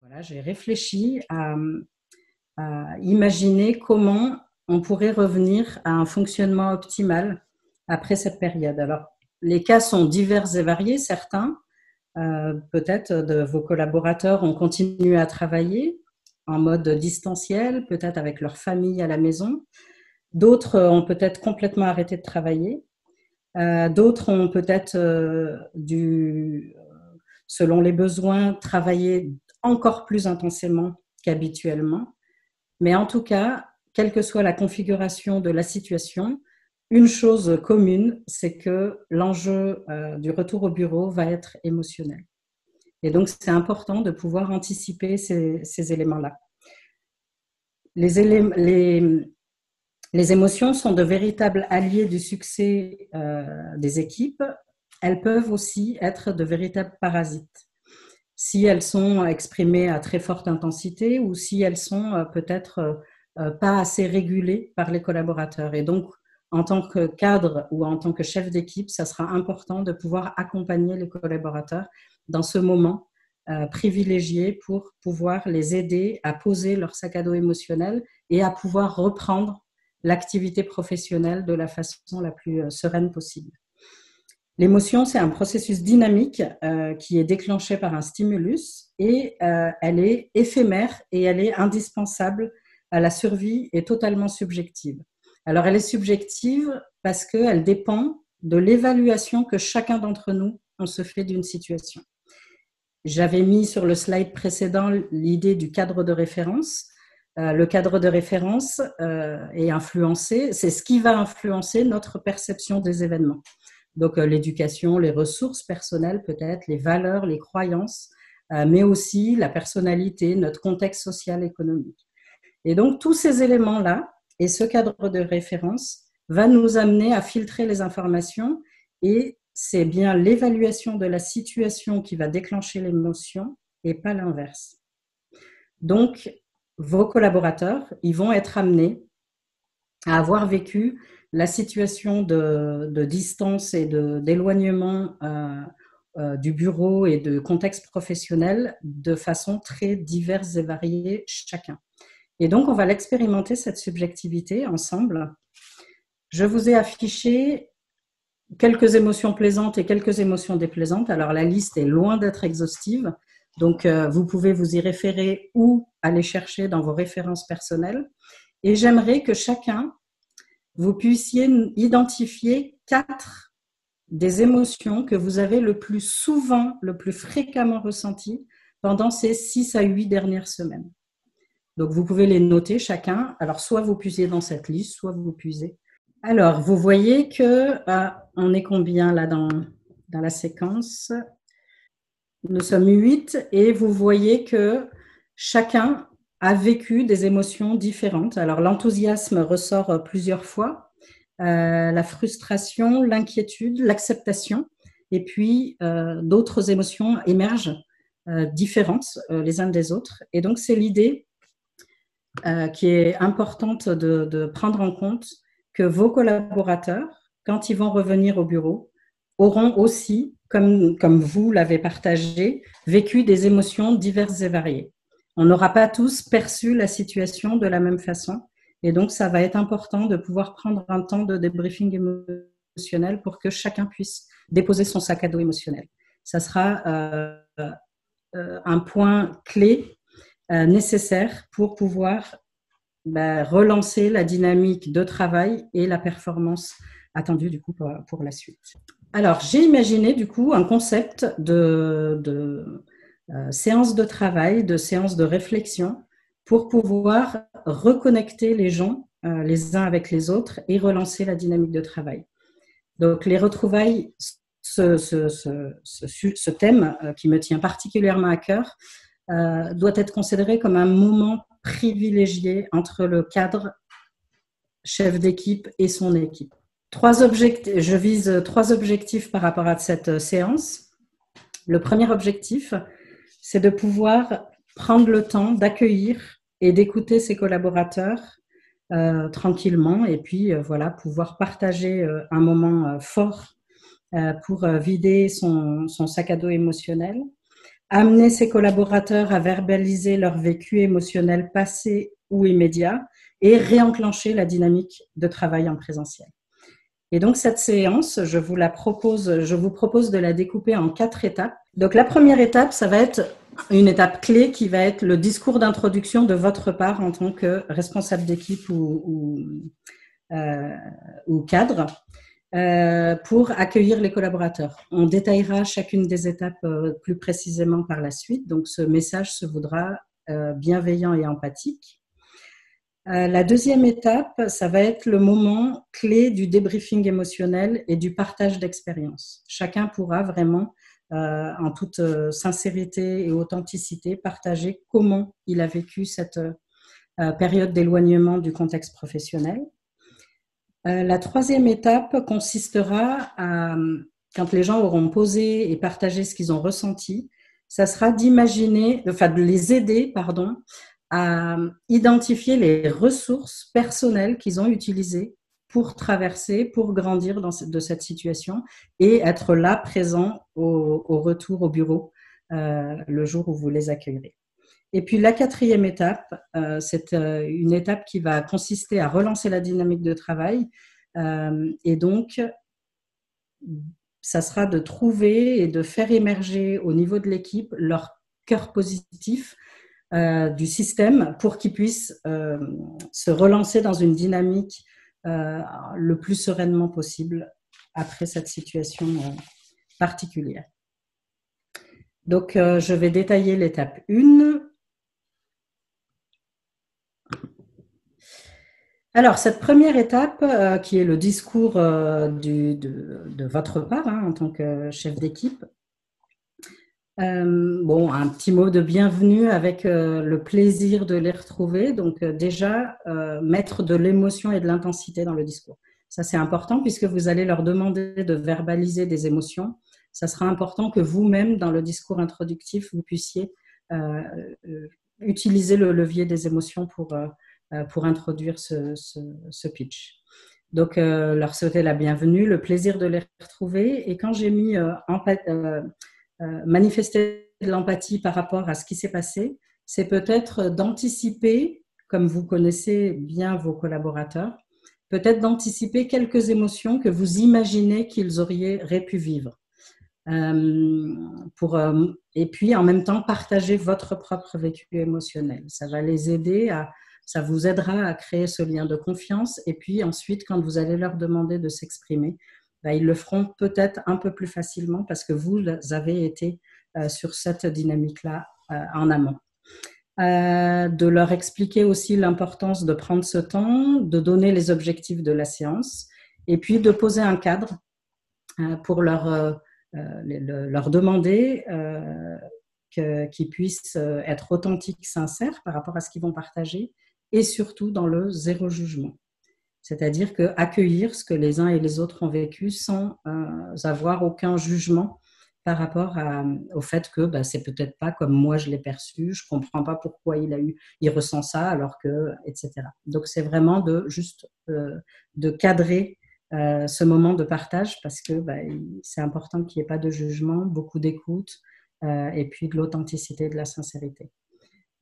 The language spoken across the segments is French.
Voilà, j'ai réfléchi à imaginer comment on pourrait revenir à un fonctionnement optimal après cette période. Alors, les cas sont divers et variés. Certains, peut-être de vos collaborateurs, ont continué à travailler en mode distanciel, peut-être avec leur famille à la maison. D'autres ont peut-être complètement arrêté de travailler. D'autres ont peut-être selon les besoins, travailler encore plus intensément qu'habituellement. Mais en tout cas, quelle que soit la configuration de la situation, une chose commune, c'est que l'enjeu du retour au bureau va être émotionnel. Et donc, c'est important de pouvoir anticiper ces éléments-là. Les émotions sont de véritables alliés du succès des équipes. Elles peuvent aussi être de véritables parasites, si elles sont exprimées à très forte intensité ou si elles sont peut-être pas assez régulées par les collaborateurs. Et donc, en tant que cadre ou en tant que chef d'équipe, ça sera important de pouvoir accompagner les collaborateurs dans ce moment privilégié pour pouvoir les aider à poser leur sac à dos émotionnel et à pouvoir reprendre l'activité professionnelle de la façon la plus sereine possible. L'émotion, c'est un processus dynamique qui est déclenché par un stimulus et elle est éphémère et elle est indispensable à la survie et totalement subjective. Alors, elle est subjective parce qu'elle dépend de l'évaluation que chacun d'entre nous on se fait d'une situation. J'avais mis sur le slide précédent l'idée du cadre de référence. Le cadre de référence est influencé, c'est ce qui va influencer notre perception des événements. Donc, l'éducation, les ressources personnelles peut-être, les valeurs, les croyances, mais aussi la personnalité, notre contexte social, économique. Et donc, tous ces éléments-là et ce cadre de référence va nous amener à filtrer les informations et c'est bien l'évaluation de la situation qui va déclencher l'émotion et pas l'inverse. Donc, vos collaborateurs, ils vont être amenés à avoir vécu la situation de distance et d'éloignement du bureau et de contexte professionnel de façon très diverse et variée chacun. Et donc, on va l'expérimenter, cette subjectivité, ensemble. Je vous ai affiché quelques émotions plaisantes et quelques émotions déplaisantes. Alors, la liste est loin d'être exhaustive. Donc, vous pouvez vous y référer ou aller chercher dans vos références personnelles. Et j'aimerais que chacun, vous puissiez identifier 4 des émotions que vous avez le plus souvent, le plus fréquemment ressenties pendant ces 6 à 8 dernières semaines. Donc, vous pouvez les noter chacun. Alors, soit vous puisez dans cette liste, soit vous puisez. Alors, vous voyez que on est combien là dans la séquence? Nous sommes 8 et vous voyez que chacun a vécu des émotions différentes. Alors, l'enthousiasme ressort plusieurs fois, la frustration, l'inquiétude, l'acceptation, et puis d'autres émotions émergent différentes les unes des autres. Et donc, c'est l'idée qui est importante de prendre en compte que vos collaborateurs, quand ils vont revenir au bureau, auront aussi, comme vous l'avez partagé, vécu des émotions diverses et variées. On n'aura pas tous perçu la situation de la même façon. Et donc, ça va être important de pouvoir prendre un temps de débriefing émotionnel pour que chacun puisse déposer son sac à dos émotionnel. Ça sera un point clé nécessaire pour pouvoir relancer la dynamique de travail et la performance attendue du coup pour la suite. Alors, j'ai imaginé du coup un concept de séance de travail, de séance de réflexion pour pouvoir reconnecter les gens les uns avec les autres et relancer la dynamique de travail. Donc, les retrouvailles, ce thème qui me tient particulièrement à cœur, doit être considéré comme un moment privilégié entre le cadre, chef d'équipe et son équipe. Je vise 3 objectifs par rapport à cette séance. Le premier objectif, c'est de pouvoir prendre le temps d'accueillir et d'écouter ses collaborateurs tranquillement et puis voilà, pouvoir partager un moment fort pour vider son sac à dos émotionnel. amener ses collaborateurs à verbaliser leur vécu émotionnel passé ou immédiat et réenclencher la dynamique de travail en présentiel. Et donc, cette séance, je vous propose de la découper en 4 étapes. Donc, la première étape, ça va être une étape clé qui va être le discours d'introduction de votre part en tant que responsable d'équipe ou cadre pour accueillir les collaborateurs. On détaillera chacune des étapes plus précisément par la suite. Donc, ce message se voudra bienveillant et empathique. La deuxième étape, ça va être le moment clé du débriefing émotionnel et du partage d'expérience. Chacun pourra vraiment, en toute sincérité et authenticité, partager comment il a vécu cette période d'éloignement du contexte professionnel. La troisième étape consistera à, quand les gens auront posé et partagé ce qu'ils ont ressenti, ça sera de les aider, à identifier les ressources personnelles qu'ils ont utilisées pour traverser, pour grandir de cette situation et être là, présent au retour au bureau le jour où vous les accueillerez. Et puis la quatrième étape, c'est une étape qui va consister à relancer la dynamique de travail et donc ça sera de trouver et de faire émerger au niveau de l'équipe leur cœur positif du système pour qu'ils puissent se relancer dans une dynamique le plus sereinement possible après cette situation particulière. Donc, je vais détailler l'étape 1. Alors, cette première étape, qui est le discours de votre part en tant que chef d'équipe, un petit mot de bienvenue avec le plaisir de les retrouver. Donc déjà, mettre de l'émotion et de l'intensité dans le discours. Ça, c'est important puisque vous allez leur demander de verbaliser des émotions. Ça sera important que vous-même, dans le discours introductif, vous puissiez utiliser le levier des émotions pour introduire ce pitch. Donc, leur souhaiter la bienvenue, le plaisir de les retrouver. Et quand j'ai mis manifester de l'empathie par rapport à ce qui s'est passé, c'est peut-être d'anticiper, comme vous connaissez bien vos collaborateurs, peut-être d'anticiper quelques émotions que vous imaginez qu'ils auraient pu vivre. Et puis, en même temps, partager votre propre vécu émotionnel. Ça vous aidera à créer ce lien de confiance. Et puis ensuite, quand vous allez leur demander de s'exprimer, ils le feront peut-être un peu plus facilement parce que vous avez été sur cette dynamique-là en amont. De leur expliquer aussi l'importance de prendre ce temps, de donner les objectifs de la séance et puis de poser un cadre pour leur demander qu'ils puissent être authentiques, sincères par rapport à ce qu'ils vont partager et surtout dans le zéro jugement. C'est-à-dire accueillir ce que les uns et les autres ont vécu sans avoir aucun jugement par rapport au fait que c'est peut-être pas comme moi je l'ai perçu, je comprends pas pourquoi il ressent ça alors que, etc. Donc c'est vraiment de cadrer ce moment de partage parce que c'est important qu'il n'y ait pas de jugement, beaucoup d'écoute et puis de l'authenticité, de la sincérité.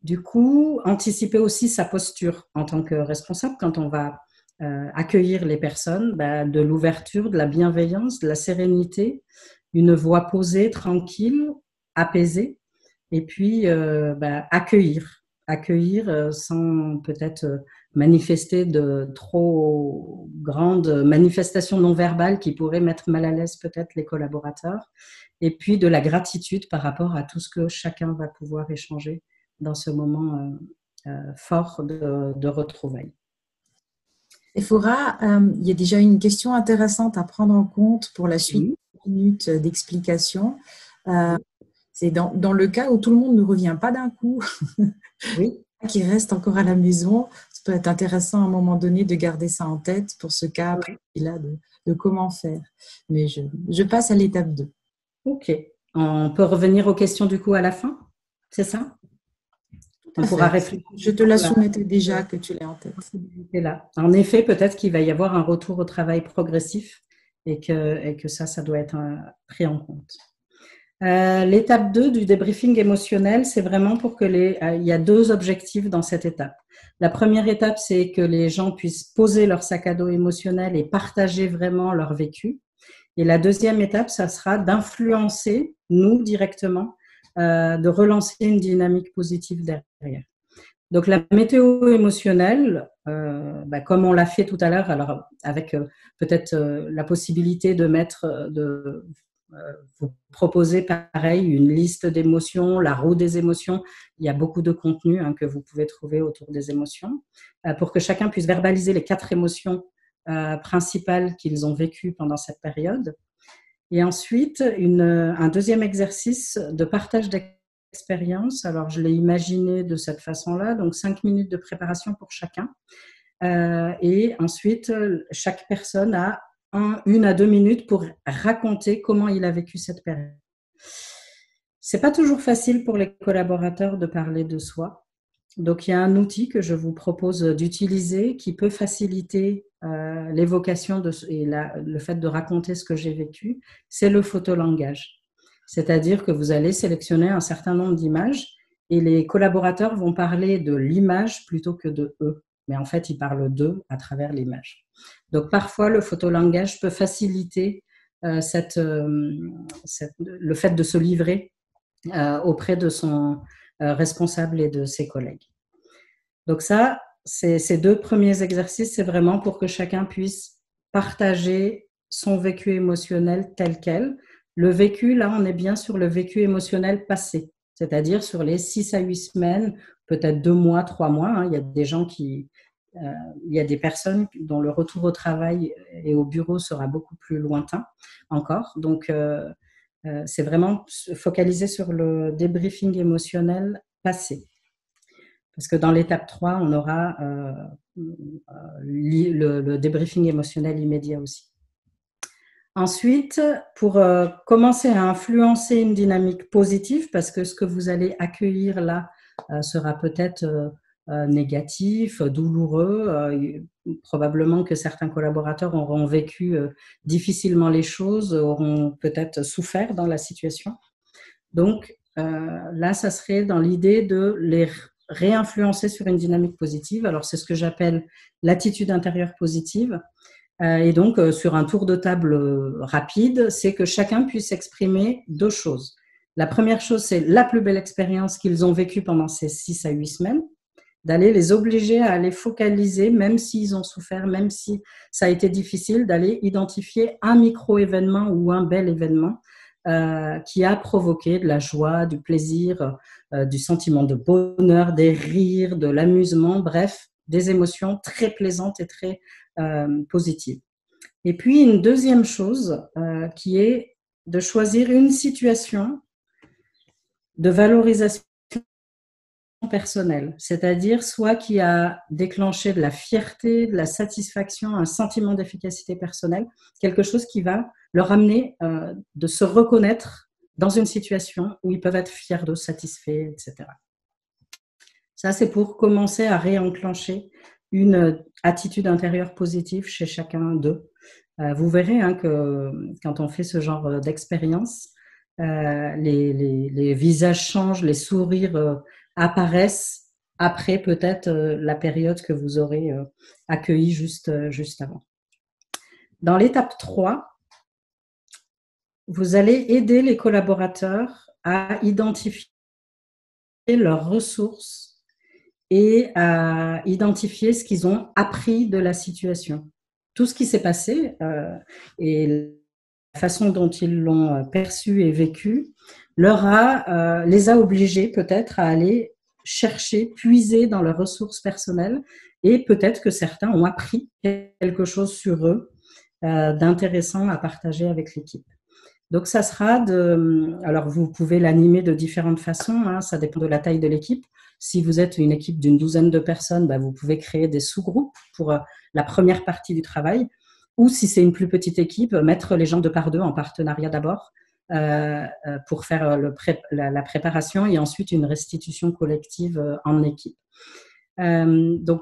Du coup, anticiper aussi sa posture en tant que responsable quand on va accueillir les personnes, de l'ouverture, de la bienveillance, de la sérénité, une voix posée, tranquille, apaisée, et puis accueillir sans peut-être manifester de trop grandes manifestations non verbales qui pourraient mettre mal à l'aise peut-être les collaborateurs, et puis de la gratitude par rapport à tout ce que chacun va pouvoir échanger dans ce moment fort de retrouvailles. Sephora, il y a déjà une question intéressante à prendre en compte pour la suite des minutes d'explication. C'est dans le cas où tout le monde ne revient pas d'un coup, qui reste encore à la maison, ça peut être intéressant à un moment donné de garder ça en tête pour ce cas là de comment faire. Mais je passe à l'étape 2. Ok. On peut revenir aux questions du coup à la fin, c'est ça? On pourra réfléchir. Je te la soumettais déjà que tu l'aies en tête. Là. En effet, peut-être qu'il va y avoir un retour au travail progressif et que ça doit être pris en compte. L'étape 2 du débriefing émotionnel, c'est vraiment pour que il y a 2 objectifs dans cette étape. La première étape, c'est que les gens puissent poser leur sac à dos émotionnel et partager vraiment leur vécu. Et la deuxième étape, ça sera d'influencer, nous, directement, de relancer une dynamique positive derrière. Donc, la météo émotionnelle, comme on l'a fait tout à l'heure, alors avec peut-être la possibilité de vous proposer pareil une liste d'émotions, la roue des émotions. Il y a beaucoup de contenu que vous pouvez trouver autour des émotions pour que chacun puisse verbaliser les 4 émotions principales qu'ils ont vécues pendant cette période. Et ensuite, un deuxième exercice de partage d'expérience. Alors, je l'ai imaginé de cette façon-là, donc 5 minutes de préparation pour chacun. Et ensuite, chaque personne a 1 à 2 minutes pour raconter comment il a vécu cette période. C'est pas toujours facile pour les collaborateurs de parler de soi. Donc, il y a un outil que je vous propose d'utiliser qui peut faciliter l'évocation et le fait de raconter ce que j'ai vécu. C'est le photolangage. C'est-à-dire que vous allez sélectionner un certain nombre d'images et les collaborateurs vont parler de l'image plutôt que de eux. Mais en fait, ils parlent d'eux à travers l'image. Donc, parfois, le photolangage peut faciliter le fait de se livrer auprès de son responsable et de ses collègues. Donc ça, ces 2 premiers exercices, c'est vraiment pour que chacun puisse partager son vécu émotionnel tel quel. Le vécu, là, on est bien sur le vécu émotionnel passé, c'est-à-dire sur les 6 à 8 semaines, peut-être 2 mois, 3 mois. Il y a des gens il y a des personnes dont le retour au travail et au bureau sera beaucoup plus lointain encore. Donc, c'est vraiment focalisé sur le débriefing émotionnel passé. Parce que dans l'étape 3, on aura le débriefing émotionnel immédiat aussi. Ensuite, pour commencer à influencer une dynamique positive, parce que ce que vous allez accueillir là sera peut-être négatif, douloureux. Probablement que certains collaborateurs auront vécu difficilement les choses, auront peut-être souffert dans la situation. Donc là, ça serait dans l'idée de les réinfluencer sur une dynamique positive. Alors, c'est ce que j'appelle l'attitude intérieure positive. Et donc, sur un tour de table rapide, c'est que chacun puisse exprimer 2 choses. La première chose, c'est la plus belle expérience qu'ils ont vécue pendant ces 6 à 8 semaines, d'aller les obliger à aller focaliser, même s'ils ont souffert, même si ça a été difficile, d'aller identifier un micro-événement ou un bel événement qui a provoqué de la joie, du plaisir, du sentiment de bonheur, des rires, de l'amusement, bref, des émotions très plaisantes et très positives. Et puis, une deuxième chose qui est de choisir une situation de valorisation personnelle, c'est-à-dire soit qui a déclenché de la fierté, de la satisfaction, un sentiment d'efficacité personnelle, quelque chose qui va leur amener de se reconnaître dans une situation où ils peuvent être fiers d'eux, satisfaits, etc. Ça, c'est pour commencer à réenclencher une attitude intérieure positive chez chacun d'eux. Vous verrez que quand on fait ce genre d'expérience, les visages changent, les sourires apparaissent après peut-être la période que vous aurez accueillie juste avant. Dans l'étape 3, vous allez aider les collaborateurs à identifier leurs ressources et à identifier ce qu'ils ont appris de la situation. Tout ce qui s'est passé et la façon dont ils l'ont perçu et vécu les a obligés peut-être à aller chercher, puiser dans leurs ressources personnelles et peut-être que certains ont appris quelque chose sur eux d'intéressant à partager avec l'équipe. Donc, ça sera alors, vous pouvez l'animer de différentes façons, ça dépend de la taille de l'équipe. Si vous êtes une équipe d'une douzaine de personnes, vous pouvez créer des sous-groupes pour la première partie du travail. Ou si c'est une plus petite équipe, mettre les gens 2 par 2 en partenariat d'abord pour faire la préparation et ensuite une restitution collective en équipe. Donc,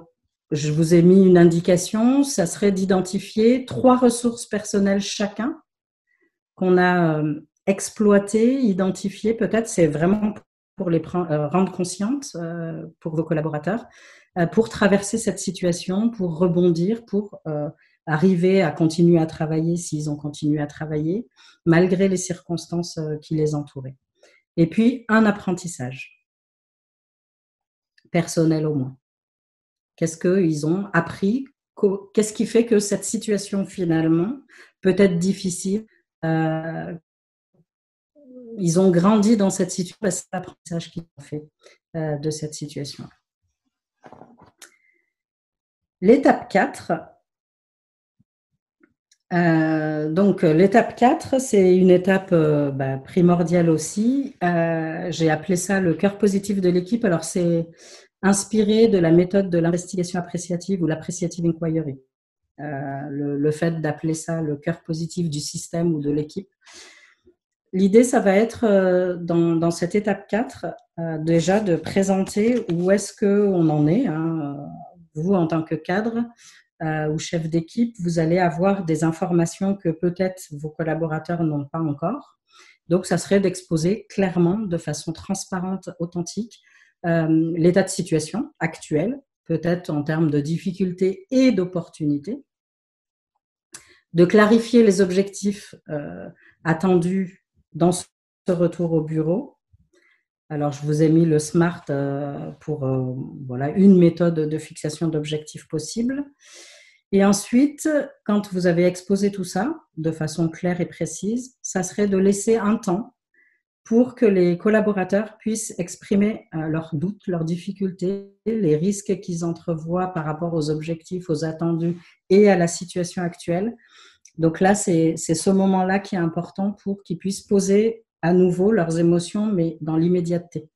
je vous ai mis une indication, ça serait d'identifier 3 ressources personnelles chacun qu'on a exploiter, identifier, peut-être, c'est vraiment pour les rendre conscientes pour vos collaborateurs, pour traverser cette situation, pour rebondir, pour arriver à continuer à travailler s'ils ont continué à travailler, malgré les circonstances qui les entouraient. Et puis, un apprentissage, personnel au moins. Qu'est-ce qu'ils ont appris? Qu'est-ce qui fait que cette situation, finalement, peut être difficile? Ils ont grandi dans cette situation, c'est l'apprentissage qu'ils ont fait de cette situation. L'étape 4, donc l'étape 4, c'est une étape primordiale aussi. J'ai appelé ça le cœur positif de l'équipe. Alors, c'est inspiré de la méthode de l'investigation appréciative ou l'appreciative inquiry. Le fait d'appeler ça le cœur positif du système ou de l'équipe. L'idée, ça va être dans cette étape 4, déjà de présenter où est-ce qu'on en est. Vous, en tant que cadre ou chef d'équipe, vous allez avoir des informations que peut-être vos collaborateurs n'ont pas encore. Donc, ça serait d'exposer clairement, de façon transparente, authentique, l'état de situation actuel, peut-être en termes de difficultés et d'opportunités, de clarifier les objectifs attendus dans ce retour au bureau. Alors, je vous ai mis le SMART pour une méthode de fixation d'objectifs possible. Et ensuite, quand vous avez exposé tout ça de façon claire et précise, ça serait de laisser un temps pour que les collaborateurs puissent exprimer leurs doutes, leurs difficultés, les risques qu'ils entrevoient par rapport aux objectifs, aux attendus et à la situation actuelle. Donc là, c'est ce moment-là qui est important pour qu'ils puissent poser à nouveau leurs émotions, mais dans l'immédiateté.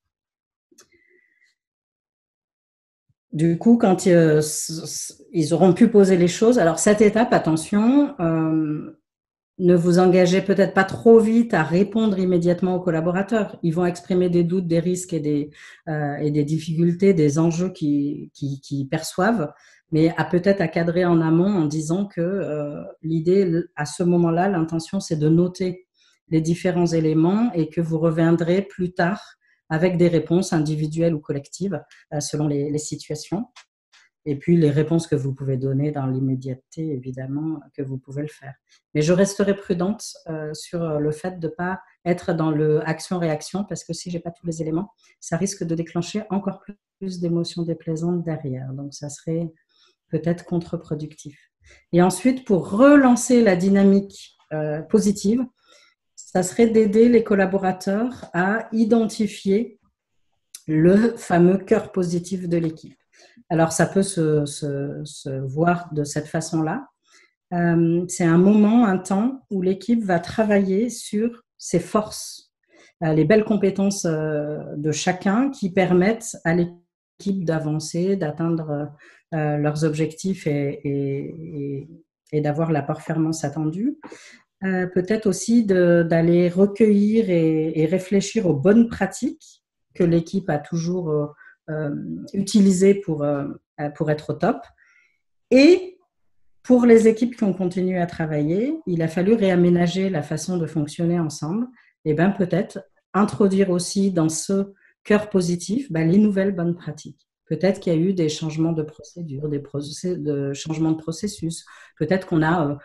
Du coup, quand ils auront pu poser les choses, alors cette étape, attention, ne vous engagez peut-être pas trop vite à répondre immédiatement aux collaborateurs. Ils vont exprimer des doutes, des risques et des difficultés, des enjeux qu'ils perçoivent, mais peut-être à cadrer en amont en disant que l'idée, à ce moment-là, l'intention, c'est de noter les différents éléments et que vous reviendrez plus tard avec des réponses individuelles ou collectives selon les situations. Et puis, les réponses que vous pouvez donner dans l'immédiateté, évidemment, que vous pouvez le faire. Mais je resterai prudente sur le fait de ne pas être dans le action-réaction, parce que si je n'ai pas tous les éléments, ça risque de déclencher encore plus d'émotions déplaisantes derrière. Donc, ça serait peut-être contre-productif. Et ensuite, pour relancer la dynamique positive, ça serait d'aider les collaborateurs à identifier le fameux cœur positif de l'équipe. Alors, ça peut se voir de cette façon-là. C'est un moment, un temps où l'équipe va travailler sur ses forces, les belles compétences de chacun qui permettent à l'équipe d'avancer, d'atteindre leurs objectifs et d'avoir la performance attendue. Peut-être aussi d'aller recueillir et réfléchir aux bonnes pratiques que l'équipe a toujours utilisées pour être au top. Et pour les équipes qui ont continué à travailler, il a fallu réaménager la façon de fonctionner ensemble. Et bien peut-être introduire aussi dans ce cœur positif les nouvelles bonnes pratiques. Peut-être qu'il y a eu des changements de procédure, des changements de processus. Peut-être qu'on a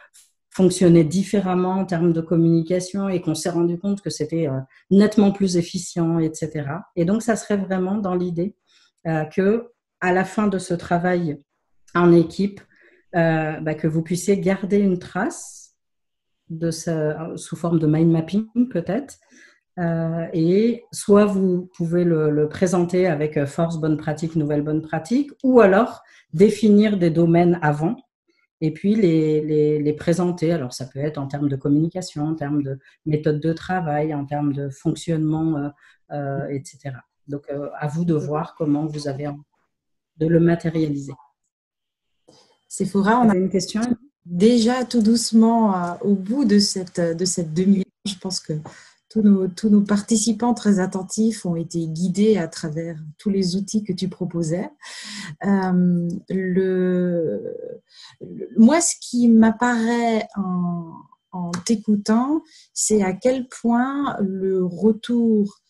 fonctionné différemment en termes de communication et qu'on s'est rendu compte que c'était nettement plus efficient, etc. Et donc, ça serait vraiment dans l'idée que à la fin de ce travail en équipe, que vous puissiez garder une trace sous forme de mind mapping peut-être, et soit vous pouvez le présenter avec force, bonne pratique, nouvelle bonne pratique, ou alors définir des domaines avant et puis les présenter. Alors ça peut être en termes de communication, en termes de méthode de travail, en termes de fonctionnement, etc. Donc à vous de voir comment vous avez de le matérialiser. Séphora, on a une question déjà tout doucement au bout de cette demi-heure. Je pense que tous nos participants très attentifs ont été guidés à travers tous les outils que tu proposais. Moi, ce qui m'apparaît en t'écoutant, c'est à quel point le retour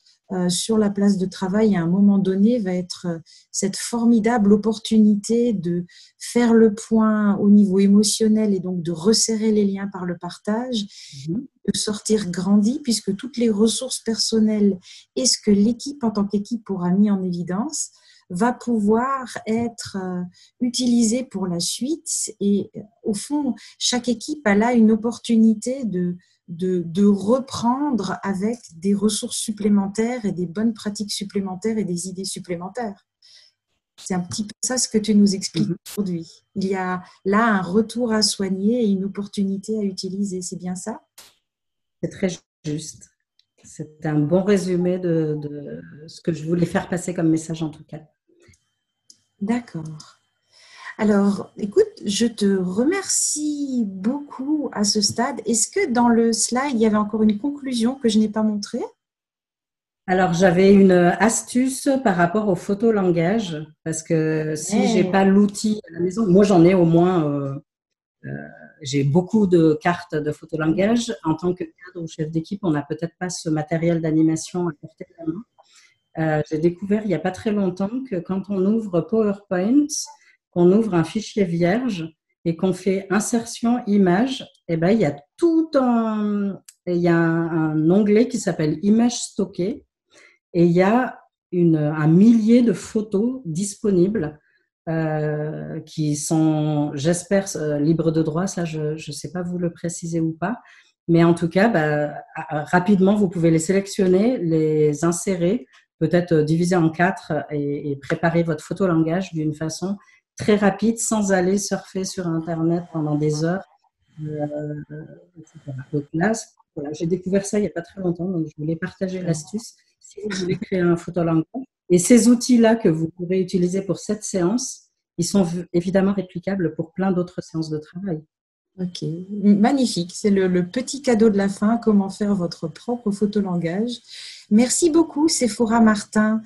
sur la place de travail à un moment donné va être cette formidable opportunité de faire le point au niveau émotionnel et donc de resserrer les liens par le partage, de sortir grandi puisque toutes les ressources personnelles et ce que l'équipe en tant qu'équipe aura mis en évidence va pouvoir être utilisé pour la suite. Et au fond, chaque équipe a là une opportunité de reprendre avec des ressources supplémentaires et des bonnes pratiques supplémentaires et des idées supplémentaires. C'est un petit peu ça ce que tu nous expliques aujourd'hui. Il y a là un retour à soigner et une opportunité à utiliser. C'est bien ça? C'est très juste. C'est un bon résumé de ce que je voulais faire passer comme message en tout cas. D'accord. Alors, écoute, je te remercie beaucoup à ce stade. Est-ce que dans le slide, il y avait encore une conclusion que je n'ai pas montrée? Alors, j'avais une astuce par rapport au photolangage, parce que si j'ai pas l'outil à la maison, moi j'en ai au moins, j'ai beaucoup de cartes de photolangage. En tant que cadre ou chef d'équipe, on n'a peut-être pas ce matériel d'animation à portée de la main. J'ai découvert il n'y a pas très longtemps que quand on ouvre PowerPoint, qu'on ouvre un fichier vierge et qu'on fait insertion image, eh ben, il y a un onglet qui s'appelle Images stockées et il y a un millier de photos disponibles qui sont, j'espère, libres de droit. Ça, je ne sais pas vous le préciser ou pas. Mais en tout cas, rapidement, vous pouvez les sélectionner, les insérer, peut-être diviser en 4 et préparer votre photolangage d'une façon très rapide sans aller surfer sur Internet pendant des heures, etc. Donc là, voilà, j'ai découvert ça il n'y a pas très longtemps, donc je voulais partager l'astuce. Si vous voulez créer un photolangage, et ces outils-là que vous pourrez utiliser pour cette séance, ils sont évidemment réplicables pour plein d'autres séances de travail. Ok, magnifique. C'est le petit cadeau de la fin, comment faire votre propre photolangage. Merci beaucoup, Séphora Martin,